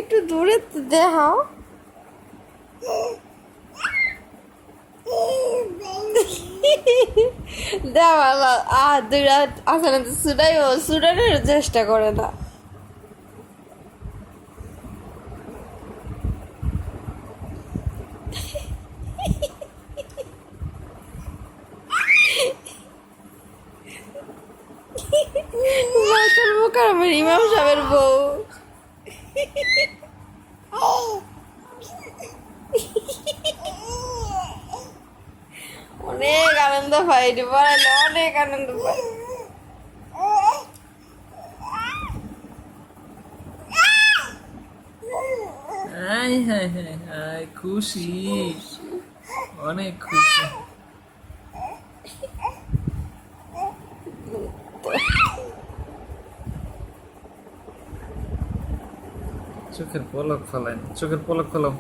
একটু দূরে দেখাও। দেওয়ালা দুইটা আসলে সুডাইও সুডানের চেষ্টা করে না। মাইকেল মুকাররমের ইমাম সাহেবের বউ। অনেক আনন্দ পাই এটি পড়াইলে, অনেক আনন্দ পাই। আয় হায় হায় হায়, খুশি, অনেক খুশি। চোখের পলক ফেলেন, চোখের পলক ফেলাও।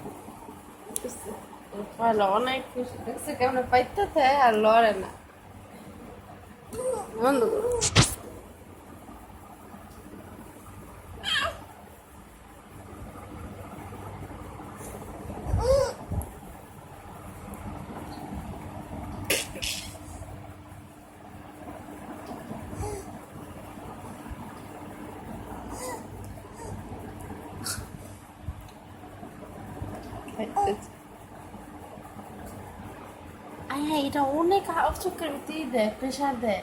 ভালো, অনেক খুশি দেখছে কেমন পাইতে আর লড়ে না। বন্ধ করো। আয় এটা অনেক চোখের ভিতরে দেয়, প্রেশার দেয়।